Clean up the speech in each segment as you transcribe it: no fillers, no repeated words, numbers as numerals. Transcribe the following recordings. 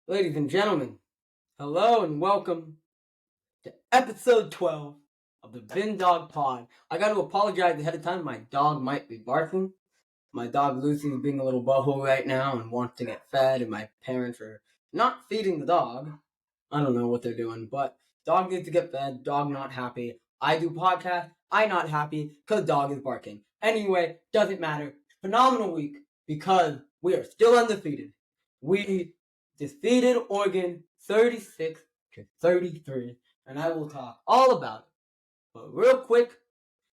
Ladies and gentlemen, hello and welcome to episode 12 of the VinDawg Pod. I got to apologize ahead of time. My dog might be barking. My dog Lucy is being a little butthole right now and wants to get fed, and my parents are not feeding the dog. I don't know what they're doing, but dog needs to get fed. Dog not happy. I do podcast. I not happy because dog is barking. Anyway, doesn't matter. Phenomenal week because we are still undefeated. We defeated Oregon 36-33, and I will talk all about it. But real quick,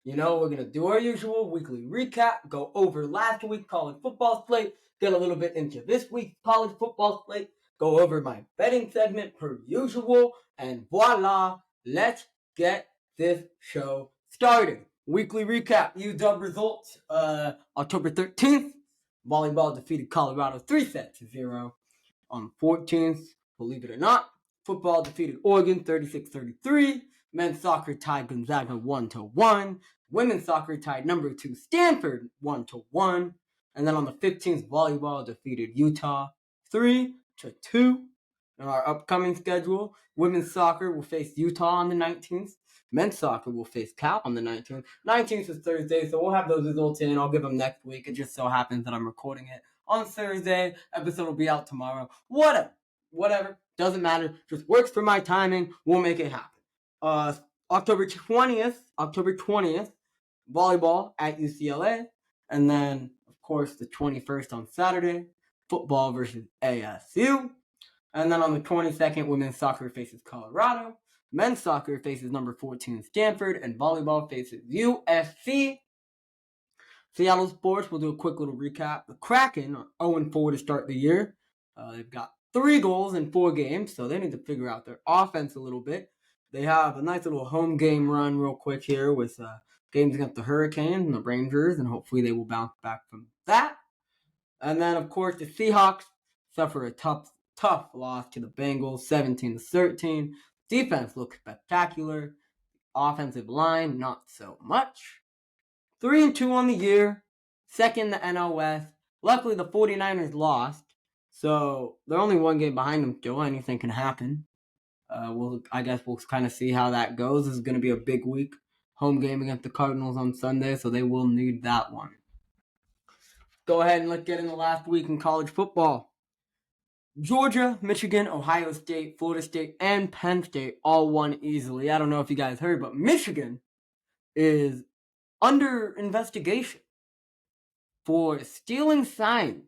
we're going to do our usual weekly recap, go over last week's college football slate, get a little bit into this week's college football slate, go over my betting segment per usual, and voila, let's get this show started. Weekly recap, UW results, October 13th, volleyball defeated Colorado 3-0. On 14th, believe it or not, football defeated Oregon 36-33. Men's soccer tied Gonzaga 1-1. Women's soccer tied number 2 Stanford 1-1. And then on the 15th, volleyball defeated Utah 3-2. In our upcoming schedule, women's soccer will face Utah on the 19th. Men's soccer will face Cal on the 19th. 19th is Thursday, so we'll have those results in. I'll give them next week. It just so happens that I'm recording it on Thursday. Episode will be out tomorrow. Whatever. Doesn't matter. Just works for my timing. We'll make it happen. October 20th, volleyball at UCLA. And then, of course, the 21st on Saturday, football versus ASU. And then on the 22nd, women's soccer faces Colorado. Men's soccer faces number 14 Stanford. And volleyball faces USC. Seattle sports, we'll do a quick little recap. The Kraken are 0-4 to start the year. They've got 3 goals in 4 games, so they need to figure out their offense a little bit. They have a nice little home game run real quick here with games against the Hurricanes and the Rangers, and hopefully they will bounce back from that. And then, of course, the Seahawks suffer a tough loss to the Bengals, 17-13. Defense looks spectacular. Offensive line, not so much. 3-2 on the year, second in the NL West. Luckily, the 49ers lost, so they're only 1 game behind them still. Anything can happen. I guess we'll kind of see how that goes. This is going to be a big week. Home game against the Cardinals on Sunday, so they will need that one. Go ahead and let's get into last week in college football. Georgia, Michigan, Ohio State, Florida State, and Penn State all won easily. I don't know if you guys heard, but Michigan is under investigation for stealing signs.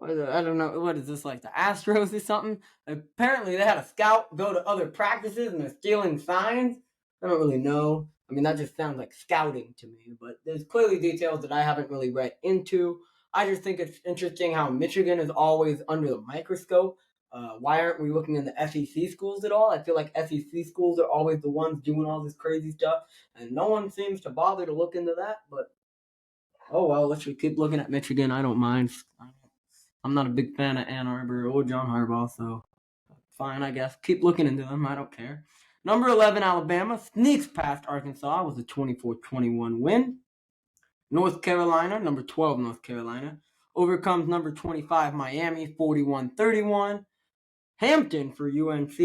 I don't know, what is this, like the Astros or something? Apparently they had a scout go to other practices and they're stealing signs. I don't really know. I mean, that just sounds like scouting to me, but there's clearly details that I haven't really read into. I just think it's interesting how Michigan is always under the microscope. Why aren't we looking in the SEC schools at all? I feel like SEC schools are always the ones doing all this crazy stuff, and no one seems to bother to look into that. But, oh well, let's just keep looking at Michigan. I don't mind. I'm not a big fan of Ann Arbor or John Harbaugh, so fine, I guess. Keep looking into them. I don't care. Number 11, Alabama, sneaks past Arkansas with a 24-21 win. North Carolina, number 12, North Carolina, overcomes number 25, Miami, 41-31. Hampton for UNC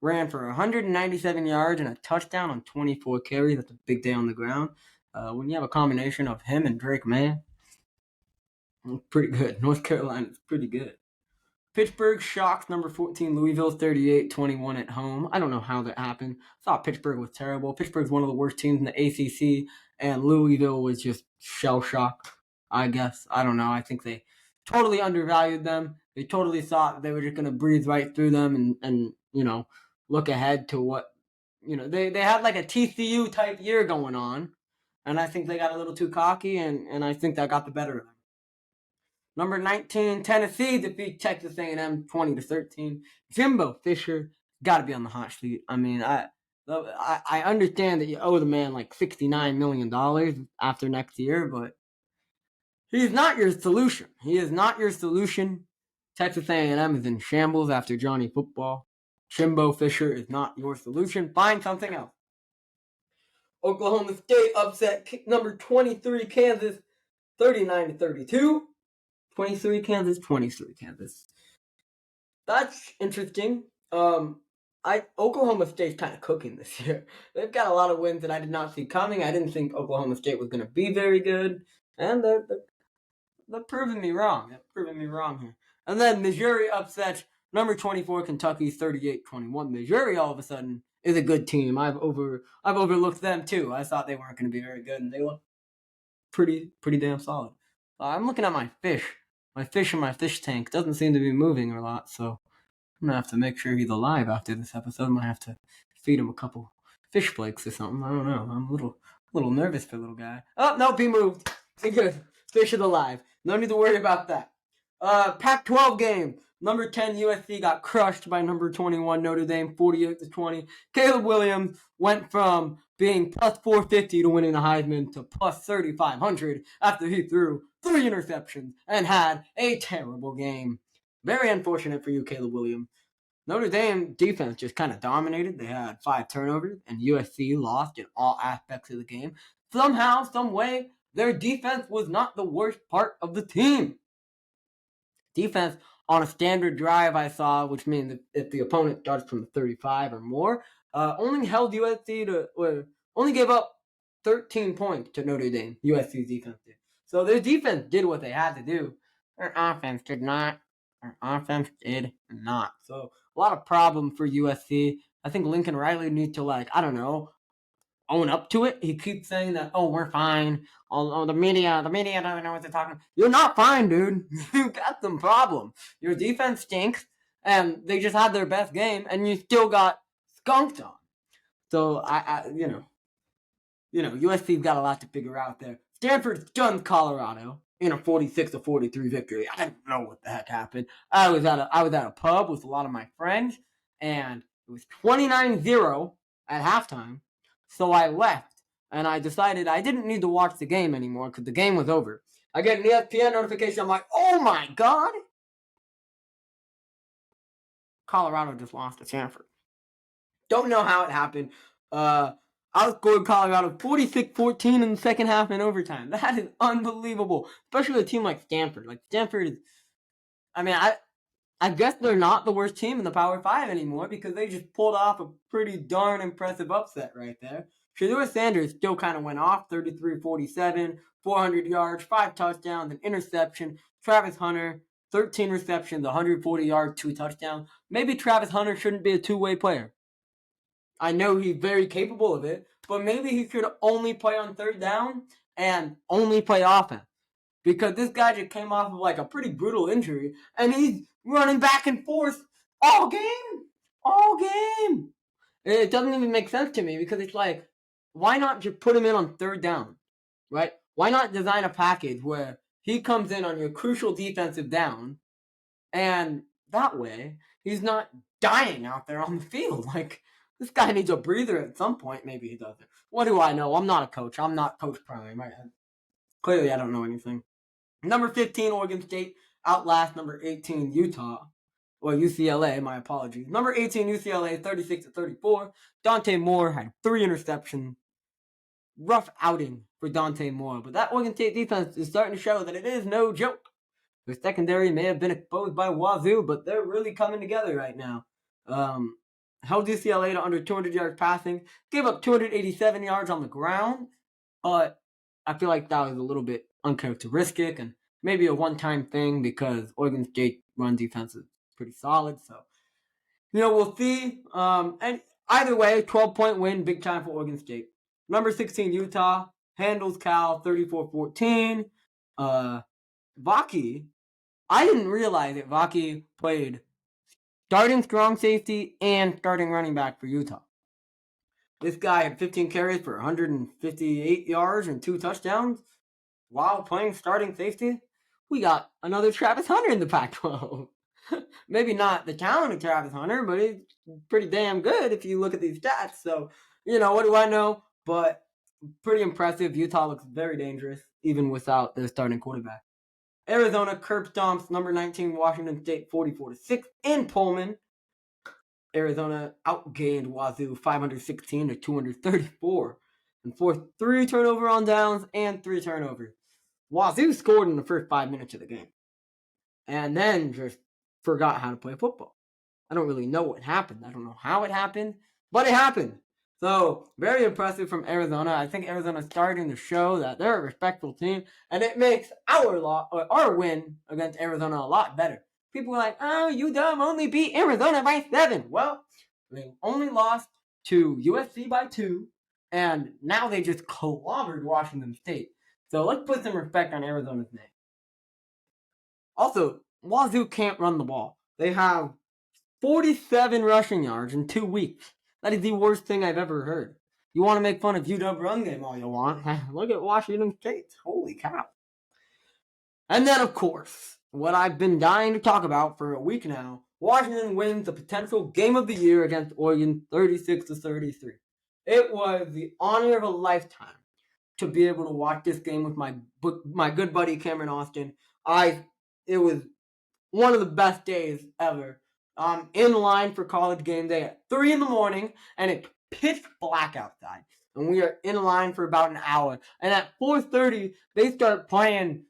ran for 197 yards and a touchdown on 24 carries. That's a big day on the ground. When you have a combination of him and Drake May, pretty good. North Carolina's pretty good. Pittsburgh shocks number 14 Louisville 38-21 at home. I don't know how that happened. I thought Pittsburgh was terrible. Pittsburgh's one of the worst teams in the ACC, and Louisville was just shell-shocked, I guess. I don't know. I think they totally undervalued them. They totally thought they were just going to breathe right through them and look ahead to what, they had like a TCU type year going on, and I think they got a little too cocky, and I think that got the better of them. Number 19, Tennessee defeat Texas A&M 20-13. Jimbo Fisher got to be on the hot seat. I mean, I understand that you owe the man like $69 million after next year, but he's not your solution. He is not your solution. Texas A&M is in shambles after Johnny Football. Jimbo Fisher is not your solution. Find something else. Oklahoma State upset number 23 Kansas 39-32. 23 Kansas. That's interesting. Oklahoma State's kind of cooking this year. They've got a lot of wins that I did not see coming. I didn't think Oklahoma State was going to be very good, and they're proving me wrong. They're proving me wrong here. And then Missouri upsets number 24 Kentucky 38-21. Missouri all of a sudden is a good team. I've overlooked them too. I thought they weren't going to be very good, and they look pretty damn solid. I'm looking at my fish. My fish in my fish tank doesn't seem to be moving a lot, so I'm gonna have to make sure he's alive after this episode. I might have to feed him a couple fish flakes or something. I don't know. I'm a little nervous for the little guy. Oh, nope, he moved. He's good. Fish is alive. No need to worry about that. Pac-12 game. Number 10 USC got crushed by number 21 Notre Dame, 48-20. Caleb Williams went from being plus 450 to winning the Heisman to plus 3,500 after he threw 3 interceptions and had a terrible game. Very unfortunate for you, Caleb Williams. Notre Dame defense just kind of dominated. They had 5 turnovers, and USC lost in all aspects of the game. Somehow, some way, their defense was not the worst part of the team. Defense on a standard drive I saw, which means if the opponent starts from the 35 or more, only held USC only gave up 13 points to Notre Dame. USC's defense did. So their defense did what they had to do. Their offense did not. So a lot of problem for USC. I think Lincoln Riley needs to own up to it. He keeps saying that, oh, we're fine. The media doesn't know what they're talking about. You're not fine, dude. You got some problem. Your defense stinks, and they just had their best game, and you still got skunked on. So USC's got a lot to figure out there. Stanford stunned Colorado in a 46-43 victory. I didn't know what the heck happened. I was at a pub with a lot of my friends, and it was 29-0 at halftime. So I left, and I decided I didn't need to watch the game anymore because the game was over. I get an ESPN notification. I'm like, oh my God! Colorado just lost to Stanford. Don't know how it happened. Outscored Colorado 46-14 in the second half in overtime. That is unbelievable, especially a team like Stanford. Like Stanford is, I guess they're not the worst team in the Power 5 anymore because they just pulled off a pretty darn impressive upset right there. Shedeur Sanders still kind of went off, 33-47, 400 yards, 5 touchdowns, an interception. Travis Hunter, 13 receptions, 140 yards, 2 touchdowns. Maybe Travis Hunter shouldn't be a two-way player. I know he's very capable of it, but maybe he should only play on third down and only play offense. Because this guy just came off of like a pretty brutal injury, and he's running back and forth all game. It doesn't even make sense to me because it's like, why not just put him in on third down, right? Why not design a package where he comes in on your crucial defensive down, and that way he's not dying out there on the field. Like, this guy needs a breather at some point. Maybe he doesn't. What do I know? I'm not a coach. I'm not Coach Prime. Clearly, I don't know anything. Number 15, Oregon State outlast number 18, Utah. Or UCLA, my apologies. Number 18, UCLA, 36-34. Dante Moore had 3 interceptions. Rough outing for Dante Moore. But that Oregon State defense is starting to show that it is no joke. Their secondary may have been exposed by Wazoo, but they're really coming together right now. Held UCLA to under 200 yards passing. Gave up 287 yards on the ground. But I feel like that was a little bit uncharacteristic and maybe a one-time thing because Oregon State run defense is pretty solid. So, we'll see. And either way, 12-point win, big time for Oregon State. Number 16, Utah, handles Cal 34-14. Vaki, I didn't realize that Vaki played starting strong safety and starting running back for Utah. This guy had 15 carries for 158 yards and 2 touchdowns while playing starting safety. We got another Travis Hunter in the Pac-12. Maybe not the talent of Travis Hunter, but he's pretty damn good if you look at these stats. So, what do I know? But pretty impressive. Utah looks very dangerous, even without their starting quarterback. Arizona curb stomps number 19 Washington State 44-6 in Pullman. Arizona outgained Wazoo 516-234 and forced 3 turnover on downs and 3 turnovers. Wazoo scored in the first 5 minutes of the game and then just forgot how to play football. I don't really know what happened. I don't know how it happened, but it happened. So, very impressive from Arizona. I think Arizona's starting to show that they're a respectful team, and it makes our win against Arizona a lot better. People are like, oh, UW only beat Arizona by 7. Well, they only lost to USC by 2, and now they just clobbered Washington State. So let's put some respect on Arizona's name. Also, Wazoo can't run the ball. They have 47 rushing yards in 2 weeks. That is the worst thing I've ever heard. You want to make fun of UW run game all you want. Look at Washington State. Holy cow. And then, of course, what I've been dying to talk about for a week now, Washington wins the potential game of the year against Oregon 36-33. It was the honor of a lifetime to be able to watch this game with my good buddy Cameron Austin. It was one of the best days ever. In line for college game day at 3 in the morning, and it's pitch black outside. And we are in line for about an hour. And at 4:30, they start playing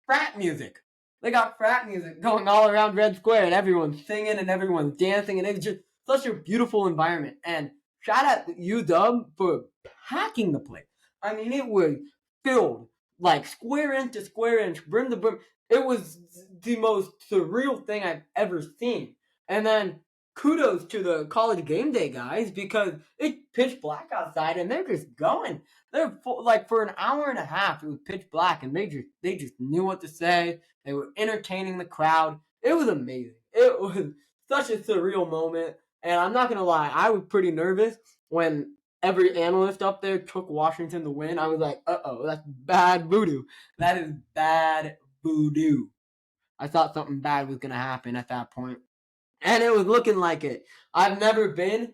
frat music. They got frat music going all around Red Square, and everyone's singing and everyone's dancing, and it's just such a beautiful environment. And shout out to UW for packing the place. I mean, it was filled like square inch to square inch, brim to brim. It was the most surreal thing I've ever seen. And then kudos to the college game day guys because it's pitch black outside and they're just going. They're like for an hour and a half it was pitch black and they just knew what to say. They were entertaining the crowd. It was amazing. It was such a surreal moment. And I'm not gonna lie, I was pretty nervous when every analyst up there took Washington to win. I was like, uh-oh, that's bad voodoo. That is bad voodoo. I thought something bad was going to happen at that point. And it was looking like it. I've never been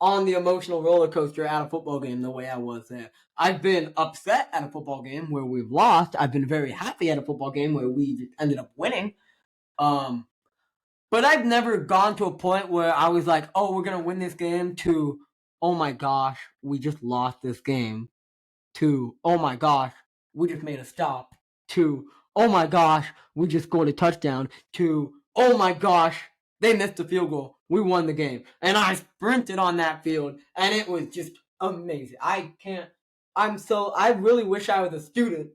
on the emotional roller coaster at a football game the way I was there. I've been upset at a football game where we've lost. I've been very happy at a football game where we ended up winning. But I've never gone to a point where I was like, oh, we're going to win this game to, oh my gosh, we just lost this game. To, oh my gosh, we just made a stop. To, oh my gosh, we just scored a touchdown. To, oh my gosh, they missed a field goal. We won the game. And I sprinted on that field, and it was just amazing. I really wish I was a student,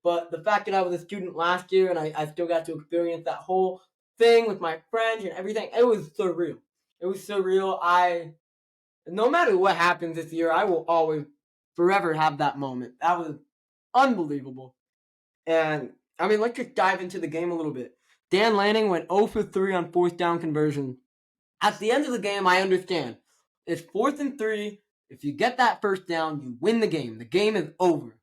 but the fact that I was a student last year and I still got to experience that whole thing with my friends and everything, it was surreal. It was surreal. No matter what happens this year, I will always forever have that moment. That was unbelievable. And I mean, let's just dive into the game a little bit. Dan Lanning went 0 for 3 on 4th down conversion. At the end of the game, I understand. It's 4th and 3. If you get that first down, you win the game. The game is over.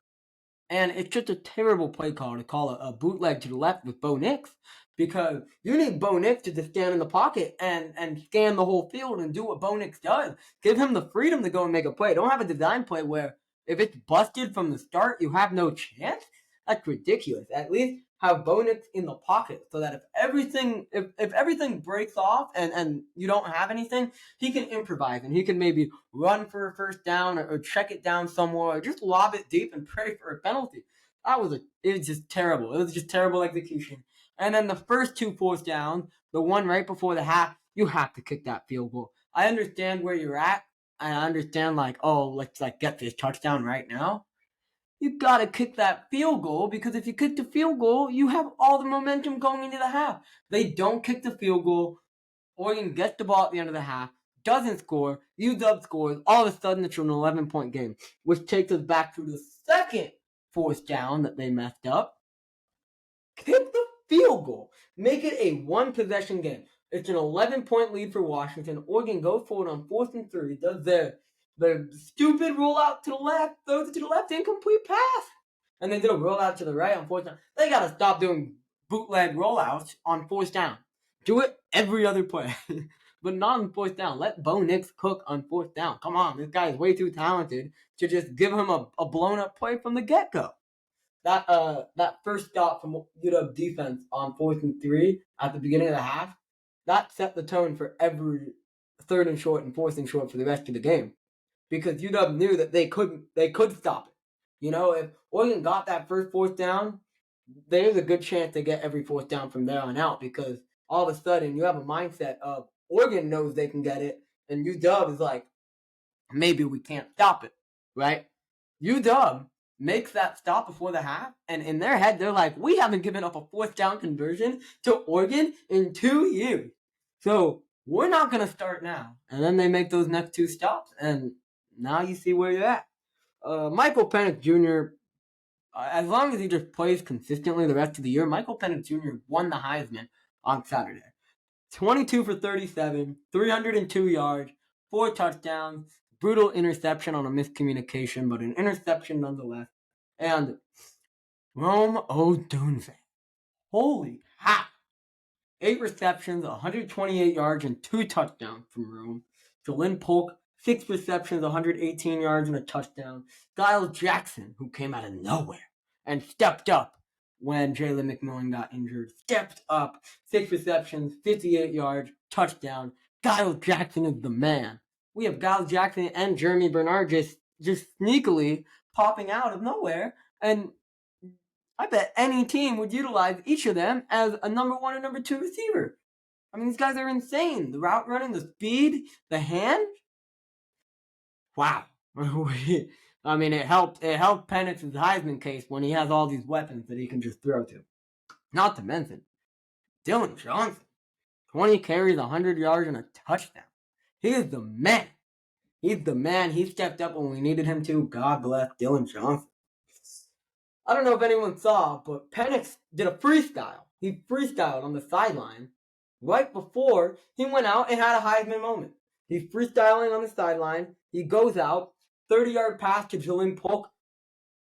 And it's just a terrible play call to call a bootleg to the left with Bo Nix because you need Bo Nix to just stand in the pocket and scan the whole field and do what Bo Nix does. Give him the freedom to go and make a play. Don't have a design play where if it's busted from the start, you have no chance. That's ridiculous. At least have Bo Nix in the pocket so that if everything breaks off and you don't have anything, he can improvise and he can maybe run for a first down or check it down somewhere or just lob it deep and pray for a penalty. It was just terrible. It was just terrible execution. And then the first 2 4th downs, the one right before the half, you have to kick that field goal. I understand where you're at. I understand let's get this touchdown right now. You gotta kick that field goal because if you kick the field goal, you have all the momentum going into the half. They don't kick the field goal. Oregon gets the ball at the end of the half, doesn't score. UW scores. All of a sudden, it's an 11-point game, which takes us back to the second 4th down that they messed up. Kick the field goal. Make it a 1-possession game. It's an 11-point lead for Washington. Oregon goes forward on 4th and 3. Does their stupid rollout to the left, throws it to the left, incomplete pass. And they did a rollout to the right on 4th down. They got to stop doing bootleg rollouts on 4th down. Do it every other play. But not on 4th down. Let Bo Nix cook on 4th down. Come on, this guy is way too talented to just give him a blown-up play from the get-go. That first stop from UW defense on 4th and 3 at the beginning of the half, that set the tone for every 3rd and short and 4th and short for the rest of the game. Because UW knew that they could stop it. You know, if Oregon got that first 4th down, there's a good chance they get every 4th down from there on out because all of a sudden you have a mindset of Oregon knows they can get it, and UW is like, maybe we can't stop it, right? UW makes that stop before the half, and in their head, they're like, we haven't given up a fourth down conversion to Oregon in 2 years. So we're not going to start now. And then they make those next 2 stops, and now you see where you're at. Michael Penix Jr., as long as he just plays consistently the rest of the year, Michael Penix Jr. won the Heisman on Saturday. 22 for 37, 302 yards, 4 touchdowns, brutal interception on a miscommunication, but an interception nonetheless. And Rome Odunze, holy cow! 8 receptions, 128 yards, and 2 touchdowns from Rome. Jalen Polk, 6 receptions, 118 yards, and a touchdown. Giles Jackson, who came out of nowhere and stepped up when Jalen McMillan got injured. Stepped up, 6 receptions, 58 yards, touchdown. Giles Jackson is the man. We have Giles Jackson and Jeremy Bernard just sneakily popping out of nowhere, and I bet any team would utilize each of them as a number 1 or number 2 receiver. I mean, these guys are insane. The route running, the speed, the hand. Wow. I mean, it helped Penix's Heisman case when he has all these weapons that he can just throw to. Not to mention, Dylan Johnson, 20 carries, 100 yards, and a touchdown. He is the man. He's the man. He stepped up when we needed him to. God bless Dylan Johnson. I don't know if anyone saw, but Penix did a freestyle. He freestyled on the sideline right before he went out and had a Heisman moment. He's freestyling on the sideline. He goes out, 30-yard pass to Jalen Polk,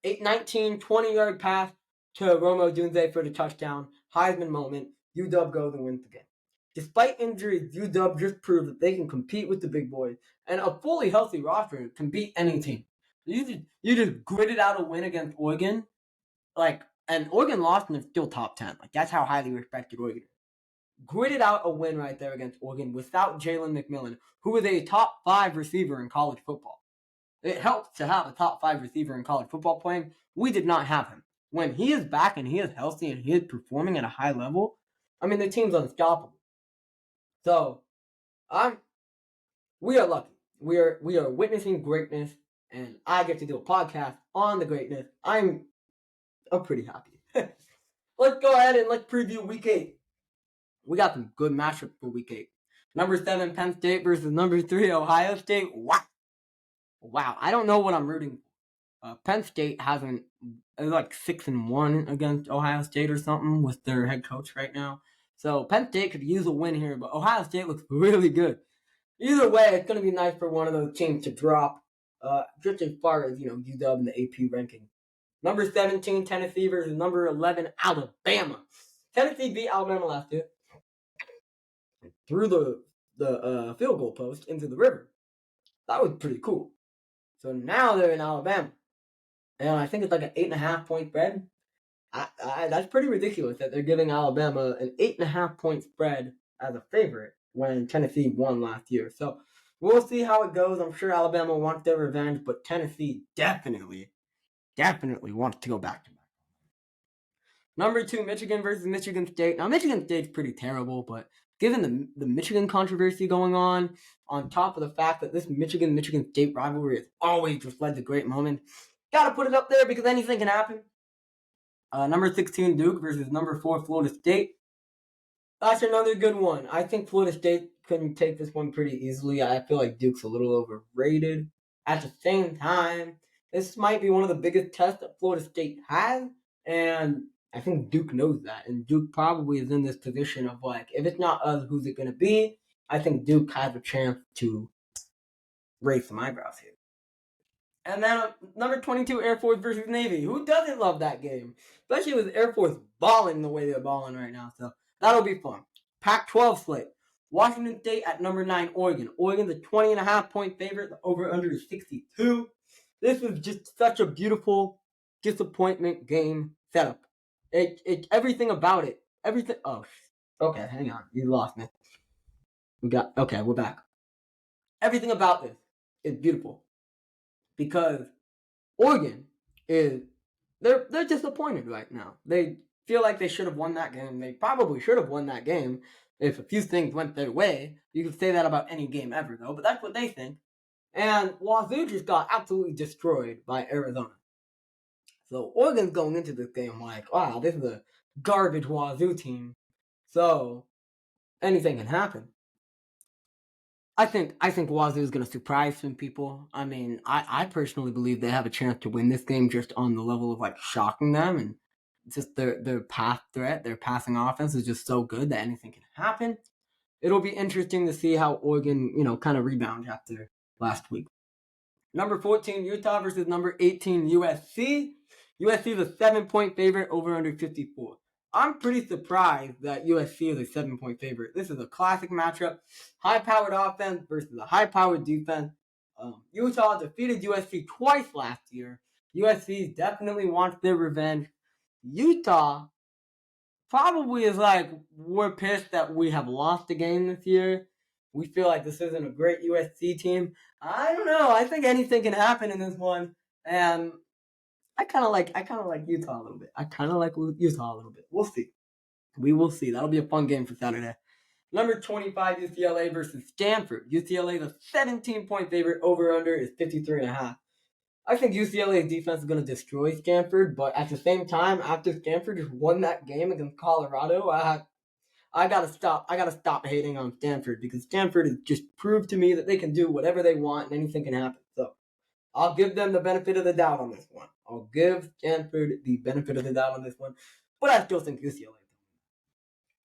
19, 20-yard pass to Romo Odunze for the touchdown. Heisman moment. UW goes and wins the game. Despite injuries, UW just proved that they can compete with the big boys, and a fully healthy roster can beat any team. You just gritted out a win against Oregon, and Oregon lost and they're still top 10. That's how highly respected Oregon is. Gritted out a win right there against Oregon without Jalen McMillan, who is a top 5 receiver in college football. It helps to have a top 5 receiver in college football playing. We did not have him. When he is back and he is healthy and he is performing at a high level, I mean, the team's unstoppable. So, we are lucky. We are witnessing greatness, and I get to do a podcast on the greatness. I'm pretty happy. Let's go ahead and let's preview Week 8. We got some good matchups for Week 8. Number 7, Penn State versus number 3, Ohio State. Wow. I don't know what I'm rooting for. Penn State hasn't, they're 6-1 against Ohio State or something with their head coach right now. So Penn State could use a win here, but Ohio State looks really good. Either way, it's going to be nice for one of those teams to drop, just as far as, UW in the AP ranking. Number 17, Tennessee versus number 11, Alabama. Tennessee beat Alabama last year. Threw the field goal post into the river. That was pretty cool. So now they're in Alabama. And I think it's an 8.5 point spread. That's pretty ridiculous that they're giving Alabama an 8.5 point spread as a favorite when Tennessee won last year. So we'll see how it goes. I'm sure Alabama wants their revenge, but Tennessee definitely wants to go back to back. Number 2, Michigan versus Michigan State. Now, Michigan State's pretty terrible, but given the Michigan controversy going on top of the fact that this Michigan State rivalry has always just led to great moments, gotta put it up there because anything can happen. Number 16, Duke versus number 4, Florida State. That's another good one. I think Florida State can take this one pretty easily. I feel like Duke's a little overrated. At the same time, this might be one of the biggest tests that Florida State has, and I think Duke knows that, and Duke probably is in this position of if it's not us, who's it going to be? I think Duke has a chance to raise some eyebrows here. And then number 22, Air Force versus Navy. Who doesn't love that game? Especially with Air Force balling the way they're balling right now. So that'll be fun. Pac-12 slate. Washington State at number 9, Oregon. Oregon's a 20.5 point favorite. The over-under is 62. This was just such a beautiful disappointment game setup. Everything about it. Everything. Oh, okay. Hang on. You lost me. We're back. Everything about this is beautiful because Oregon they're disappointed right now. They feel like they should have won that game. They probably should have won that game. if a few things went their way. You could say that about any game ever, though, but that's what they think. And Wazoo just got absolutely destroyed by Arizona. So Oregon's going into this game like, wow, this is a garbage Wazoo team. So anything can happen. I think Wazoo is going to surprise some people. I mean, I personally believe they have a chance to win this game just on the level of like shocking them, and just their pass threat, their passing offense is just so good that anything can happen. It'll be interesting to see how Oregon, kind of rebound after last week. Number 14, Utah versus number 18, USC. USC is a 7-point favorite over under 54. I'm pretty surprised that USC is a 7-point favorite. This is a classic matchup. High-powered offense versus a high-powered defense. Utah defeated USC twice last year. USC definitely wants their revenge. Utah probably is like, we're pissed that we have lost the game this year. We feel like this isn't a great USC team. I don't know. I think anything can happen in this one. And I kind of like Utah a little bit. We'll see. We will see. That'll be a fun game for Saturday. Number 25, UCLA versus Stanford. UCLA is a 17-point favorite. Over under is 53.5. I think UCLA's defense is going to destroy Stanford, but at the same time, after Stanford just won that game against Colorado, I gotta stop hating on Stanford, because Stanford has just proved to me that they can do whatever they want and anything can happen. So I'll give them the benefit of the doubt on this one. I'll give Stanford the benefit of the doubt on this one, but I still think UCLA.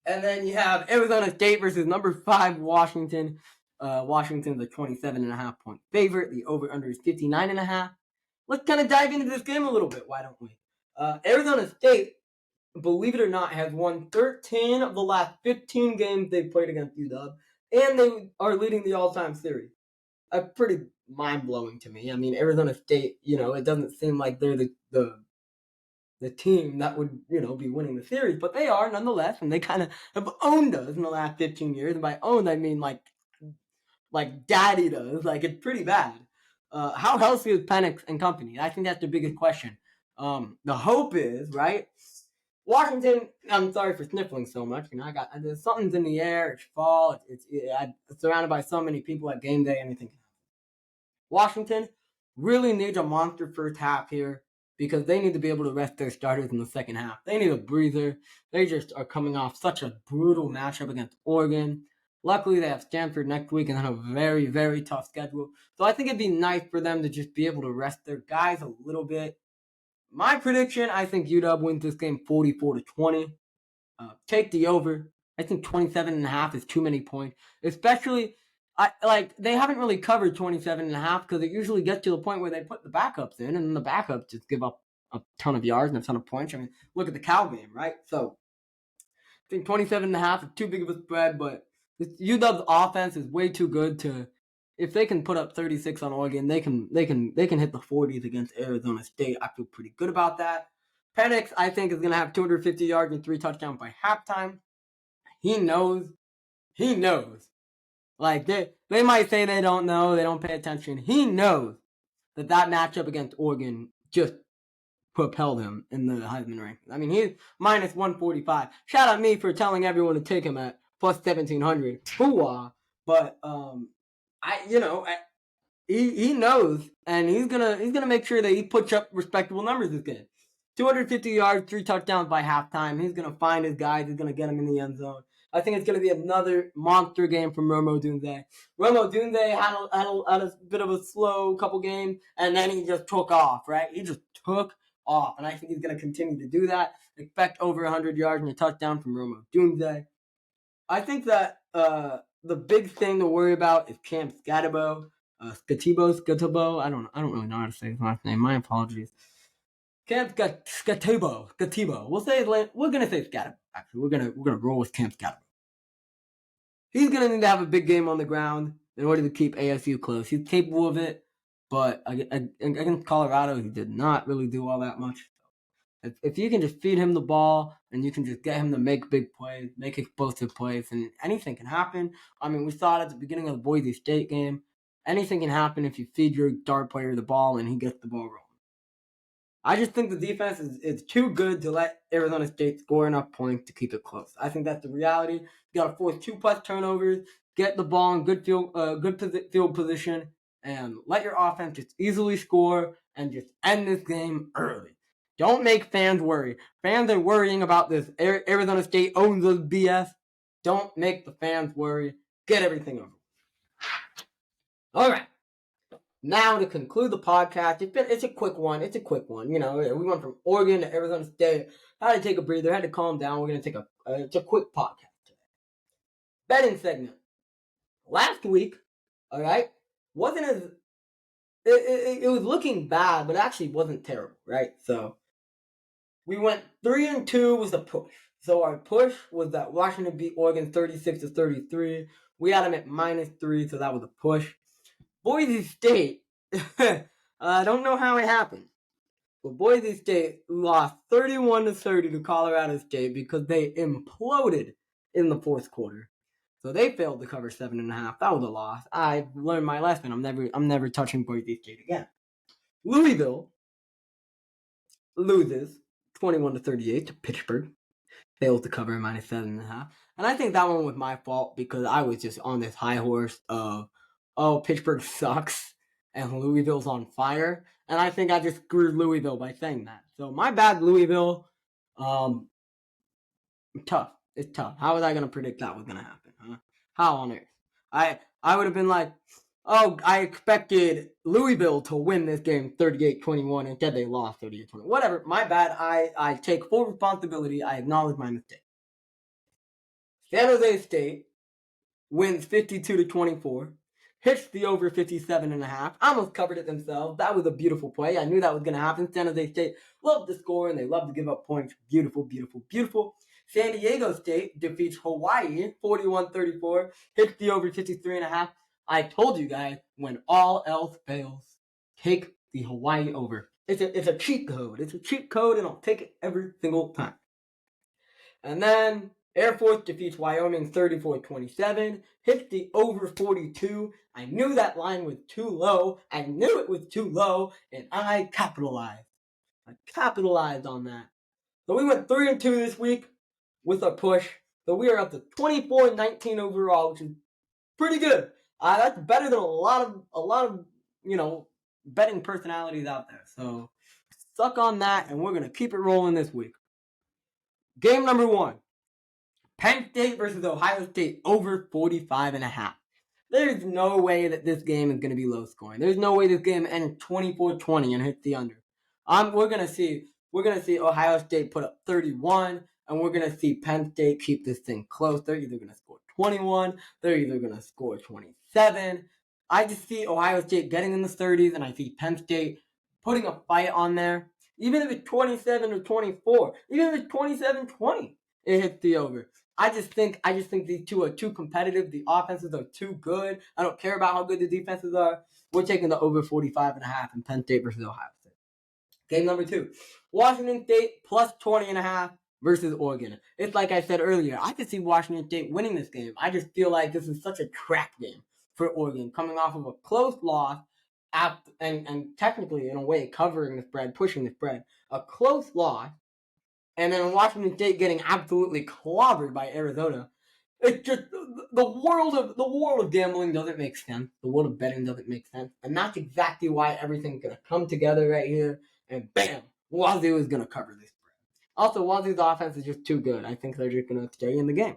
And then you have Arizona State versus number 5 Washington. Washington's a 27.5-point favorite. The over/under is 59.5. Let's kind of dive into this game a little bit. Why don't we? Arizona State, believe it or not, has won 13 of the last 15 games they've played against UW, and they are leading the all-time series. Pretty mind-blowing to me. I mean, Arizona State, it doesn't seem like they're the team that would, be winning the series, but they are nonetheless, and they kind of have owned us in the last 15 years. And by owned, I mean like daddy does. Like, it's pretty bad. How healthy is Penix and company? I think that's the biggest question. The hope is, right, Washington, I'm sorry for sniffling so much. There's something's in the air. It's fall. It's surrounded by so many people at game day. Anything can happen. Washington really needs a monster first half here, because they need to be able to rest their starters in the second half. They need a breather. They just are coming off such a brutal matchup against Oregon. Luckily, they have Stanford next week and then a very, very tough schedule. So I think it'd be nice for them to just be able to rest their guys a little bit. My prediction, I think UW wins this game 44-20. Take the over. I think 27.5 is too many points. Especially, they haven't really covered 27.5, because it usually gets to the point where they put the backups in, and then the backups just give up a ton of yards and a ton of points. I mean, look at the Cal game, right? So I think 27.5 is too big of a spread, but UW's offense is way too good to. If they can put up 36 on Oregon, they can hit the 40s against Arizona State. I feel pretty good about that. Penix, I think, is going to have 250 yards and 3 touchdowns by halftime. He knows. Like, they might say they don't know, they don't pay attention. He knows that matchup against Oregon just propelled him in the Heisman rankings. I mean, he's minus 145. Shout out me for telling everyone to take him at plus 1,700. Hoo-ah. But he knows, and he's gonna make sure that he puts up respectable numbers this game. 250 yards, 3 touchdowns by halftime. He's gonna find his guys. He's gonna get them in the end zone. I think it's gonna be another monster game from Rome Odunze. Rome Odunze had a bit of a slow couple games, and then he just took off. Right? He just took off, and I think he's gonna continue to do that. Expect over 100 yards and a touchdown from Rome Odunze. I think that the big thing to worry about is Cam Scatabo. Scatibo. I don't really know how to say his last name. My apologies. Cam Scatibo. We're gonna say Scatibo. Actually, we're gonna roll with Cam Scatibo. He's gonna need to have a big game on the ground in order to keep ASU close. He's capable of it, but against Colorado, he did not really do all that much. If you can just feed him the ball and you can just get him to make big plays, make explosive plays, and anything can happen. I mean, we saw it at the beginning of the Boise State game. Anything can happen if you feed your star player the ball and he gets the ball rolling. I just think the defense is too good to let Arizona State score enough points to keep it close. I think that's the reality. You got to force 2+ turnovers, get the ball in good field position, and let your offense just easily score and just end this game early. Don't make fans worry. Fans are worrying about this Arizona State owns the BS. Don't make the fans worry. Get everything over. All right. Now to conclude the podcast, it's a quick one. You know, we went from Oregon to Arizona State. Had to take a breather. Had to calm down. We're gonna take it's a quick podcast today. Betting segment. Last week, all right, wasn't as it was looking bad, but actually wasn't terrible, right? So we went 3-2 was the push. So our push was that Washington beat Oregon 36-33. We had them at -3, so that was a push. Boise State, I don't know how it happened, but Boise State lost 31-30 to Colorado State because they imploded in the fourth quarter. So they failed to cover 7.5. That was a loss. I learned my lesson. I'm never touching Boise State again. Louisville loses 21-38 to Pittsburgh. Failed to cover -7.5. And I think that one was my fault because I was just on this high horse of, oh, Pittsburgh sucks and Louisville's on fire. And I think I just screwed Louisville by saying that. So my bad, Louisville. Tough. It's tough. How was I going to predict that was going to happen? Huh? How on earth? I would have been like, oh, I expected Louisville to win this game 38-21. Instead, they lost 38-20. Whatever. My bad. I take full responsibility. I acknowledge my mistake. San Jose State wins 52-24. Hits the over 57.5. Almost covered it themselves. That was a beautiful play. I knew that was going to happen. San Jose State loved to score, and they love to give up points. Beautiful, beautiful, beautiful. San Diego State defeats Hawaii 41-34. Hits the over 53.5. I told you guys, when all else fails, take the Hawaii over. It's a cheat code. It's a cheat code, and I'll take it every single time. And then Air Force defeats Wyoming 34-27. Hits the over 42. I knew that line was too low. I knew it was too low, and I capitalized. I capitalized on that. So we went 3-2 this week with our push. So we are up to 24-19 overall, which is pretty good. That's better than a lot of betting personalities out there. So suck on that, and we're gonna keep it rolling this week. Game number 1. Penn State versus Ohio State over 45.5. There's no way that this game is going to be low scoring. There's no way this game ends 24-20 and hits the under. We're gonna see Ohio State put up 31, and we're gonna see Penn State keep this thing close. They're either gonna score 21, they're either gonna score 27. I just see Ohio State getting in the 30s, and I see Penn State putting a fight on there. Even if it's 27 or 24, even if it's 27-20, it hits the over. I just think these two are too competitive. The offenses are too good. I don't care about how good the defenses are. We're taking the over 45.5 in Penn State versus Ohio State. Game number 2. Washington State plus 20.5 versus Oregon. It's like I said earlier. I could see Washington State winning this game. I just feel like this is such a trap game for Oregon, coming off of a close loss and technically, in a way, covering the spread, pushing the spread. A close loss. And then Washington State getting absolutely clobbered by Arizona. It's just the world of gambling doesn't make sense. The world of betting doesn't make sense, and that's exactly why everything's gonna come together right here. And bam, Wazoo is gonna cover this spread. Also, Wazoo's offense is just too good. I think they're just gonna stay in the game.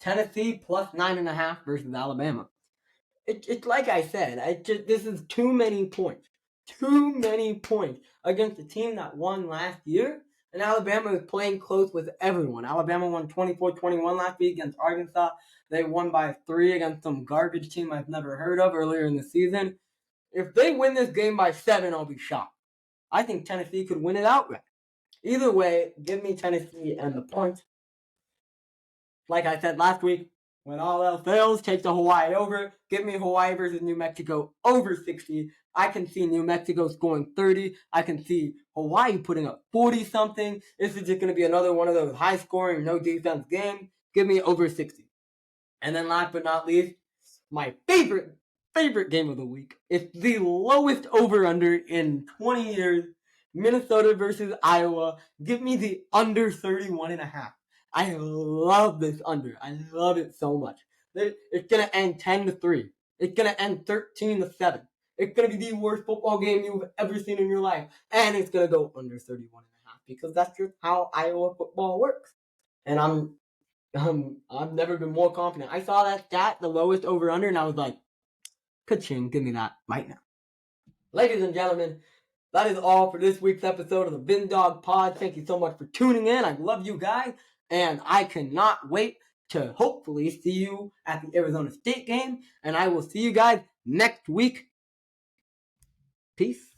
Tennessee plus 9.5 versus Alabama. It's like I said. This is too many points. Too many points against a team that won last year. And Alabama is playing close with everyone. Alabama won 24-21 last week against Arkansas. They won by 3 against some garbage team I've never heard of earlier in the season. If they win this game by 7, I'll be shocked. I think Tennessee could win it outright. Either way, give me Tennessee and the points. Like I said last week, when all else fails, take the Hawaii over. Give me Hawaii versus New Mexico over 60. I can see New Mexico scoring 30. I can see Hawaii putting up 40-something. This is just going to be another one of those high-scoring, no-defense games. Give me over 60. And then last but not least, my favorite game of the week. It's the lowest over-under in 20 years. Minnesota versus Iowa. Give me the under 31.5. I love this under. I love it so much. It's going to end 10-3. It's going to end 13-7. It's going to be the worst football game you've ever seen in your life. And it's going to go under 31.5 because that's just how Iowa football works. And I've never been more confident. I saw that stat, the lowest over-under, and I was like, ka-ching, give me that right now. Ladies and gentlemen, that is all for this week's episode of the VinDawg Pod. Thank you so much for tuning in. I love you guys, and I cannot wait to hopefully see you at the Arizona State game, and I will see you guys next week. Peace.